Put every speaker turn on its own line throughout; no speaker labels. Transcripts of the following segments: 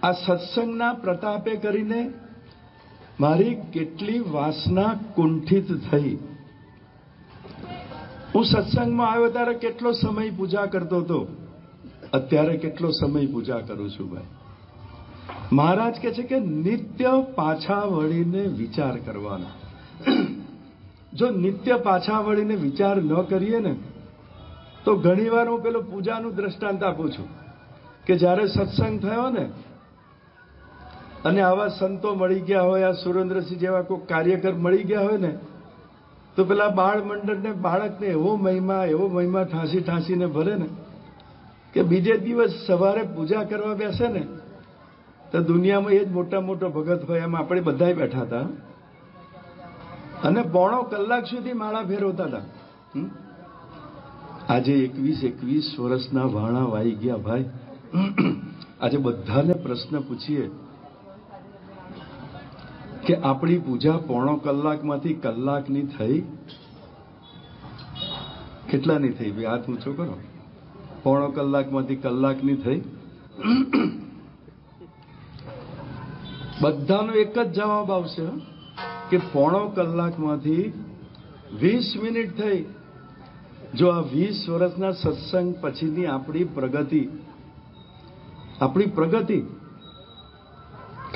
આ સત્સંગના પ્રતાપે કરીને મારી કેટલી વાસના કુંઠિત થઈ. હું સત્સંગમાં આવ્યો ત્યારે કેટલો સમય પૂજા કરતો હતો, અત્યારે કેટલો સમય પૂજા કરું છું ભાઈ. મહારાજ કહે છે કે નિત્ય પાછા વળીને વિચાર કરવાનો. જો નિત્ય પાછા વળીને વિચાર ન કરીએ ને તો ઘણીવાર હું પેલું પૂજાનું દ્રષ્ટાંત આપું છું કે જ્યારે સત્સંગ થયો ને અને આવા સંતો મળી ગયા હોય, આ સુરેન્દ્રસિંહ જેવા કોઈ કાર્યકર મળી ગયા હોય ને તો પેલા બાળ મંડળને બાળકને એવો મહિમા ઠાંસીને ભરે ને કે બીજે દિવસ સવારે પૂજા કરવા બેસે ને તો દુનિયામાં એ જ મોટો ભગત હોય એમ આપણે બધા બેઠા હતા અને પોણો કલાક સુધી માળા ફેરવતા હતા. આજે 21 વર્ષના વાણા વાઈ ગયા ભાઈ. આજે બધાને પ્રશ્ન પૂછીએ કે આપણી પૂજા પોણો કલાકમાંથી કલાકની થઈ? કેટલાની થઈ ભાઈ? હાથ ઊંચો કરો. પોણો કલાકમાંથી કલાકની થઈ? બધાનો એક જ જવાબ આવશે કે પોણો કલાકમાંથી 20 મિનિટ થઈ. જો આ 20 વર્ષના સત્સંગ પછીની આપણી પ્રગતિ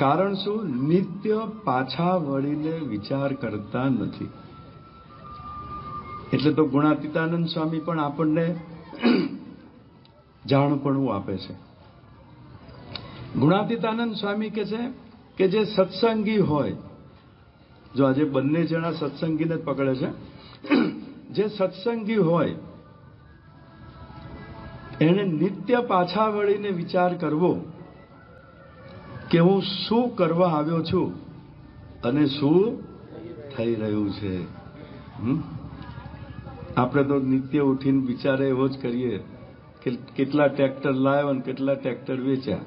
કારણ શું? નિત્ય પાછા વળીને વિચાર કરતા નથી. એટલે તો ગુણાતીતાનંદ સ્વામી પણ આપણને જાણપણું આપે છે. ગુણાતીતાનંદ સ્વામી કહે છે કે જે સત્સંગી હોય, જો આજે બંને જણા સત્સંગીને જ પકડે છે, જે સત્સંગી હોય એને નિત્ય પાછા વળીને વિચાર કરવો કે હું શું કરવા આવ્યો છું અને શું થઈ રહ્યું છે. આપણે તો નિત્ય ઉઠીને વિચારે એવો જ કરીએ કે કેટલા ટ્રેક્ટર લાવ્યા અને કેટલા ટ્રેક્ટર વેચ્યા,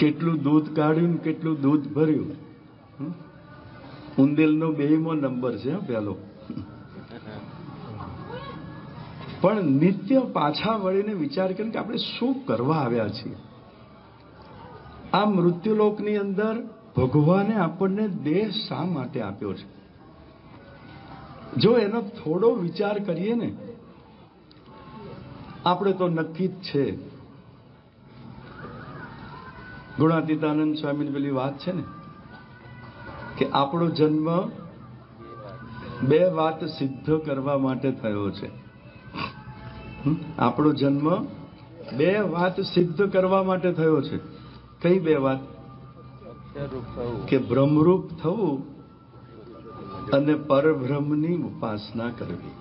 કેટલું દૂધ કાઢ્યું ને કેટલું દૂધ ભર્યું. ઉંદેલનો 2મો નંબર છે પહેલો. પણ નિત્ય પાછા વળીને વિચાર કરીને કે આપણે શું કરવા આવ્યા છીએ. આ મૃત્યુલોકની અંદર ભગવાને આપણને દેહ શા માટે આપ્યો છે? જો એનો થોડો વિચાર કરીએ ને, આપણે તો નક્કી જ છે. ગુણાતીતાનંદ સ્વામીની પેલી વાત છે ને કે આપણો જન્મ 2 વાત સિદ્ધ કરવા માટે થયો છે. આપણો જન્મ 2 વાત સિદ્ધ કરવા માટે થયો છે. કઈ 2 વાત? કે બ્રહ્મરૂપ થવું અને પરબ્રહ્મની ઉપાસના કરવી.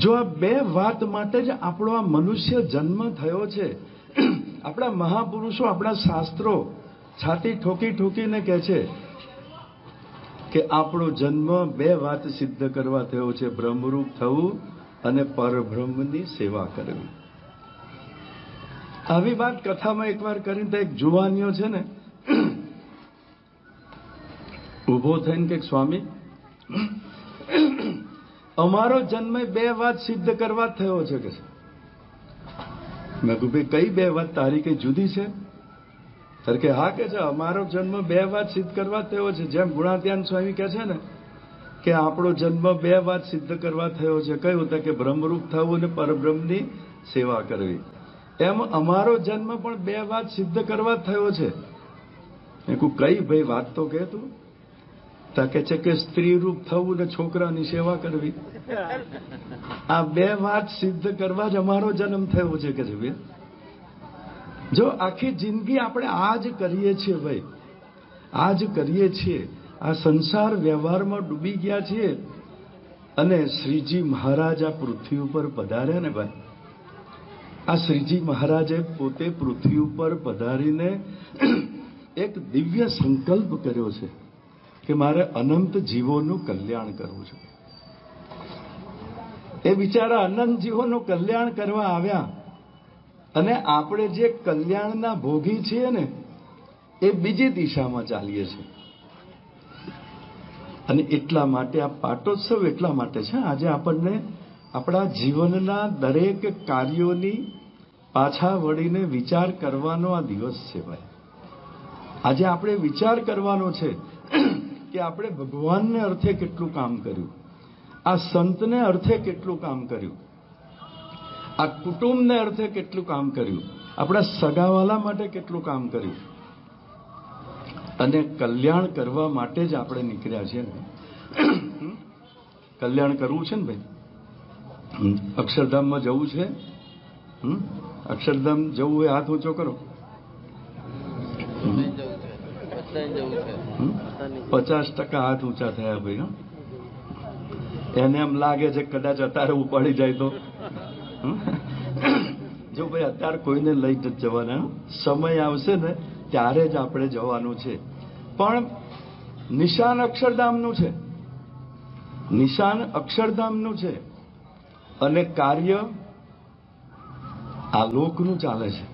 જો આ 2 વાત માટે જ આપણો આ મનુષ્ય જન્મ થયો છે. આપણા મહાપુરુષો, આપણા શાસ્ત્રો છાતી ઠોકીને કહે છે કે આપણો જન્મ 2 વાત સિદ્ધ કરવા થયો છે, બ્રહ્મરૂપ થવું અને પરબ્રહ્મની સેવા કરવી. આવી વાત કથામાં એકવાર કરીને એક જુવાનીઓ છે ને ઉભો થઈને કે સ્વામી, અમારો જન્મ 2 વાત સિદ્ધ કરવા થયો છે કે છે. મેં કહ્યું ભાઈ કઈ 2 વાત? તારી કઈ જુદી છે? સર કે હા કે છે અમારો જન્મ 2 વાત સિદ્ધ કરવા થયો છે. જેમ ગુણાત્યાન સ્વામી કહે છે ને કે આપણો જન્મ 2 વાત સિદ્ધ કરવા થયો છે. કયું? તો કે બ્રહ્મરૂપ થવું અને પરબ્રહ્મની સેવા કરવી. એમ અમારો જન્મ પણ 2 વાત સિદ્ધ કરવા થયો છે. મેં કહ્યું કઈ ભાઈ વાત તો કહે તું? તા કે છે કે સ્ત્રી રૂપ થવું ને છોકરાની સેવા કરવી. આ 2 વાત સિદ્ધ કરવા જ અમારો જન્મ થયો છે કે છે ભાઈ. જો આખી જિંદગી આપણે આ જ કરીએ છીએ ભાઈ, આ જ કરીએ છીએ. આ સંસાર વ્યવહારમાં ડૂબી ગયા છીએ અને શ્રીજી મહારાજ આ પૃથ્વી ઉપર પધાર્યા ને ભાઈ. આ શ્રીજી મહારાજે પોતે પૃથ્વી ઉપર પધારીને એક દિવ્ય સંકલ્પ કર્યો છે કે મારે અનંત જીવોનું કલ્યાણ કરવું છે. એ બિચારા અનંત જીવોનું કલ્યાણ કરવા આવ્યા અને આપણે જે કલ્યાણના ભોગી છીએ ને એ બીજી દિશામાં ચાલીએ છીએ. અને એટલા માટે આ પાટોત્સવ એટલા માટે છે આજે આપણને આપણા જીવનના દરેક કાર્યોની પાછા વળીને વિચાર કરવાનો આ દિવસ છે ભાઈ. આજે આપણે વિચાર કરવાનો છે કે આપણે ભગવાનને અર્થે કેટલું કામ કર્યું, આ સંતને અર્થે કેટલું કામ કર્યું, આ કુટુંબને અર્થે કેટલું કામ કર્યું, આપણા સગાવાલા માટે કેટલું કામ કર્યું, અને કલ્યાણ કરવા માટે જ આપણે નીકળ્યા છીએ ને. કલ્યાણ કરવું છે ને ભાઈ. અક્ષરધામમાં જવું છે. અક્ષરધામ જવું હોય હાથ ઊંચો કરો. 50% હાથ ઊંચા થયા ભાઈ. એને એમ લાગે છે કદાચ અત્યારે ઉપાડી જાય તો. જો ભાઈ અત્યારે કોઈને લઈ જ જવાના, સમય આવશે ને ત્યારે જ આપણે જવાનું છે. પણ નિશાન અક્ષરધામનું છે, નિશાન અક્ષરધામનું છે, અને કાર્ય આ લોકનું ચાલે છે.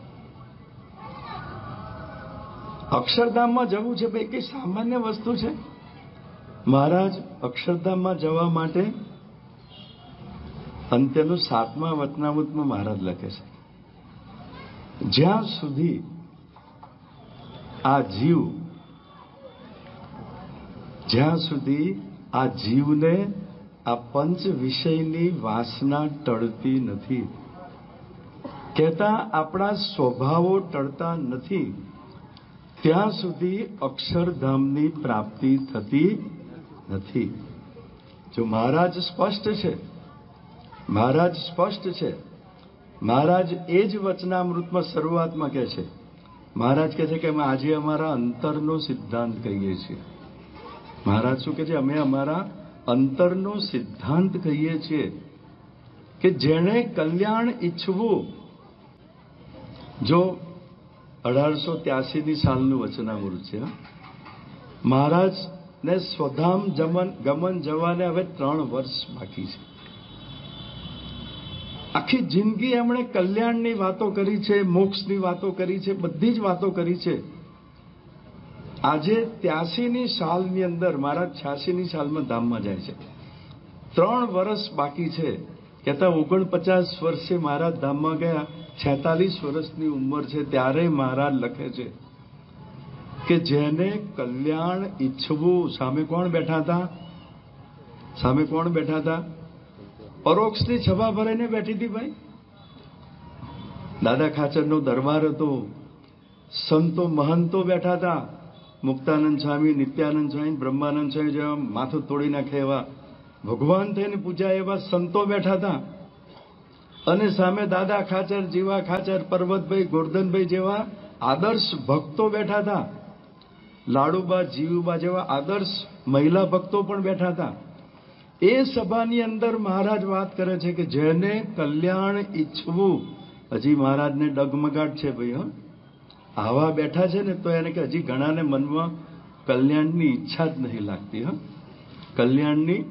અક્ષરધામમાં જવું છે ભાઈ કઈ સામાન્ય વસ્તુ છે? મહારાજ અક્ષરધામમાં જવા માટે અંત્યનું 7મા વચનામૃતમાં મહારાજ લખે છે, જ્યાં સુધી આ જીવ, જ્યાં સુધી આ જીવને આ પંચ વિષયની વાસના ટળતી નથી, કહેતા આપણા સ્વભાવો ટળતા નથી, ત્યાં સુધી અક્ષરધામની પ્રાપ્તિ થતી નથી. જો મહારાજ સ્પષ્ટ છે, મહારાજ સ્પષ્ટ છે. મહારાજ એ જ વચનામૃતમાં શરૂઆતમાં કહે છે, મહારાજ કહે છે કે અમે આજે અમારા અંતરનો સિદ્ધાંત કહીએ છીએ. મહારાજ શું કહે છે? અમે અમારા અંતરનો સિદ્ધાંત કહીએ છીએ કે જેણે કલ્યાણ ઈચ્છવું. જો 1883 સાલનું વચનામૃત છે. મહારાજને સ્વધામ ગમન જવાને હવે 3 વર્ષ બાકી છે. આખી જિંદગી એમણે કલ્યાણની વાતો કરી છે, મોક્ષની વાતો કરી છે, બધી જ વાતો કરી છે. આજે 83ની સાલની અંદર મહારાજ 86ની સાલમાં ધામમાં જાય છે. 3 વર્ષ બાકી છે. કહેતા 49 વર્ષે મહારાજ ધામમાં ગયા, 46 વર્ષની ઉંમર છે ત્યારે મહારાજ લખે છે કે જેને કલ્યાણ ઈચ્છવું. સામે કોણ બેઠા હતા? સામે કોણ બેઠા હતા? પરોક્ષની સભા ભરાઈને બેઠી હતી ભાઈ. દાદા ખાચરનો દરબાર હતો, સંતો મહંતો બેઠા હતા, મુક્તાનંદ સ્વામી, નિત્યાનંદ સ્વામી, બ્રહ્માનંદ સ્વામી જેવા માથું તોડી નાખે એવા ભગવાન થઈને પૂજાય એવા સંતો બેઠા હતા, અને સામે દાદા ખાચર, જીવા ખાચર, પર્વતભાઈ, ગોરધનભાઈ જેવા આદર્શ ભક્તો બેઠા હતા, લાડુબા, જીવુબા જેવા આદર્શ મહિલા ભક્તો પણ બેઠા હતા. એ સભાની અંદર મહારાજ વાત કરે છે કે જેને કલ્યાણ ઈચ્છવું. હજી મહારાજને ડગમગાટ છે ભાઈ. આવા બેઠા છે ને તો એને કે હજી ઘણાને મનમાં કલ્યાણની ઈચ્છા જ નથી લાગતી. કલ્યાણની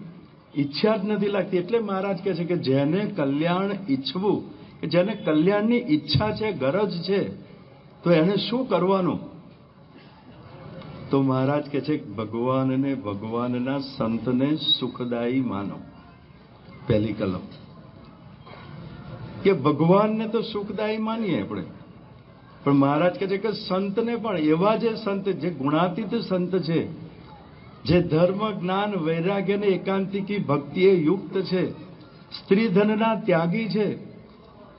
ઈચ્છા જ નથી લાગતી. એટલે મહારાજ કહે છે કે જેને કલ્યાણ ઈચ્છવું, કે જેને કલ્યાણની ઈચ્છા છે, ગરજ છે, તો એને શું કરવાનું? તો મહારાજ કહે છે ભગવાનને, ભગવાનના સંતને સુખદાયી માનો. પહેલી કલમ કે ભગવાનને તો સુખદાયી માનીએ આપણે, પણ મહારાજ કહે છે કે સંતને પણ, એવા જે સંત, જે ગુણાતીત સંત છે, જે ધર્મ, જ્ઞાન, વૈરાગ્ય અને એકાંતિકી ભક્તિએ યુક્ત છે, સ્ત્રી ધનના ત્યાગી છે,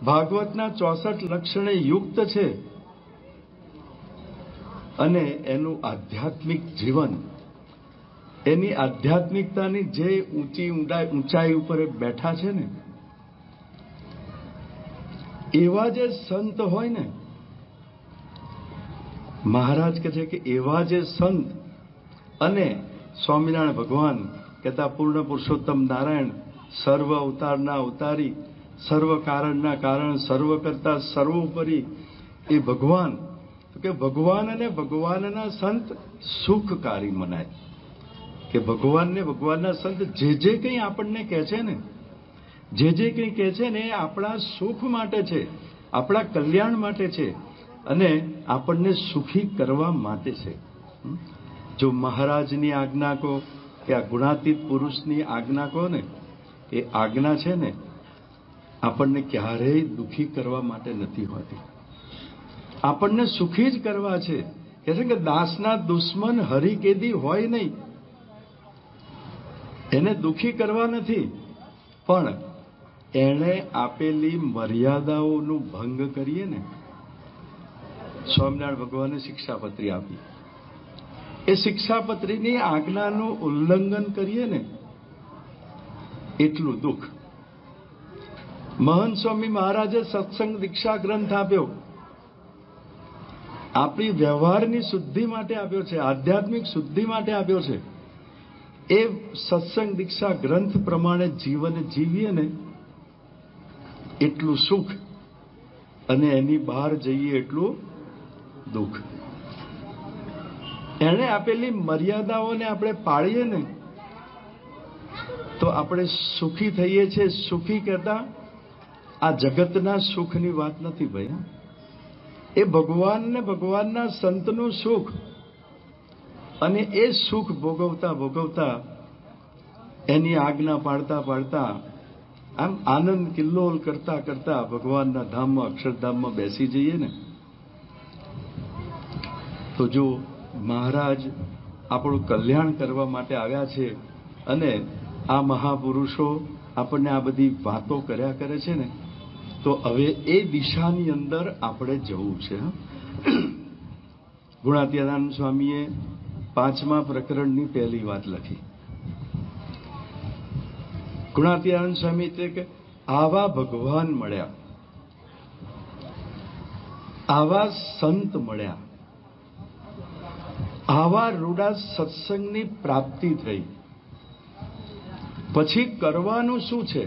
ભાગવતના 64 લક્ષણે યુક્ત છે, અને એનું આધ્યાત્મિક જીવન, એની આધ્યાત્મિકતાની જે ઊંચાઈ ઉપર બેઠા છે ને, એવા જે સંત હોય ને, મહારાજ કહે છે કે એવા જે સંત, અને સ્વામિનારાયણ ભગવાન કહેતા પૂર્ણ પુરુષોત્તમ નારાયણ, સર્વ અવતારના અવતારી, સર્વ કારણના કારણ, સર્વ કરતા સર્વોપરી એ ભગવાન. કે ભગવાન અને ભગવાનના સંત સુખકારી મનાય. કે ભગવાનને, ભગવાનના સંત જે કંઈ આપણને કહે છે ને, જે કંઈ કહે છે ને, એ આપણા સુખ માટે છે, આપણા કલ્યાણ માટે છે, અને આપણને સુખી કરવા માટે છે. જો મહારાજની આજ્ઞા કહો કે આ ગુણાતીત પુરુષની આજ્ઞા કહો ને, એ આજ્ઞા છે ને, આપણને ક્યારેય દુઃખી કરવા માટે નથી હોતી, આપણને સુખી જ કરવા છે. કહે છે કે દાસના દુશ્મન હરિકેદી હોય નહીં, એને દુઃખી કરવા નથી, પણ એણે આપેલી મર્યાદાઓનું ભંગ કરીએ ને. સ્વામિનારાયણ ભગવાને શિક્ષાપત્રી આપી, એ શિક્ષાપત્રીની આજ્ઞાનું ઉલ્લંઘન કરીએ ને એટલું દુઃખ. મહંત સ્વામી મહારાજે સત્સંગ દીક્ષા ગ્રંથ આપ્યો, આપણી વ્યવહારની શુદ્ધિ માટે આપ્યો છે, આધ્યાત્મિક શુદ્ધિ માટે આપ્યો છે. એ સત્સંગ દીક્ષા ગ્રંથ પ્રમાણે જીવન જીવીએ ને એટલું સુખ, અને એની બહાર જઈએ એટલું દુઃખ. એણે આપેલી મર્યાદાઓને આપણે પાળીએ ને તો આપણે સુખી થઈએ છીએ. સુખી કહેતા આ જગતના સુખની વાત નથી ભાઈ, એ ભગવાનને ભગવાનના સંતનું સુખ, અને એ સુખ ભોગવતા ભોગવતા એની આજ્ઞા પાડતા પાડતા આમ આનંદ કિલ્લોલ કરતા કરતા ભગવાનના ધામમાં અક્ષરધામમાં બેસી જઈએ ને તો જો મહારાજ આપણું કલ્યાણ કરવા માટે આવ્યા છે, અને આ મહાપુરુષો આપણને આ બધી વાતો કર્યા કરે છે ને, તો હવે એ દિશાની અંદર આપણે જવું છે. ગુણાતીતાનંદ સ્વામીએ 5મા પ્રકરણની પહેલી વાત લખી. ગુણાતીતાનંદ સ્વામી એટલે કે આવા ભગવાન મળ્યા, આવા સંત મળ્યા, આવા રૂડા સત્સંગની પ્રાપ્તિ થઈ, પછી કરવાનું શું છે?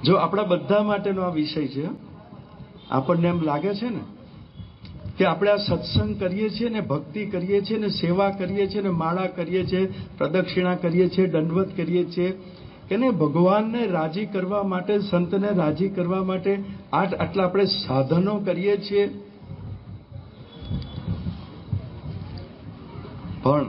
જો આપણા બધા માટેનો આ વિષય છે. આપણને એમ લાગે છે ને કે આપણે આ સત્સંગ કરીએ છીએ ને, ભક્તિ કરીએ છીએ ને, સેવા કરીએ છીએ ને, માળા કરીએ છીએ, પ્રદક્ષિણા કરીએ છીએ, દંડવત કરીએ છીએ કે ને, ભગવાનને રાજી કરવા માટે, સંતને રાજી કરવા માટે આટલા આપણે સાધનો કરીએ છીએ, પણ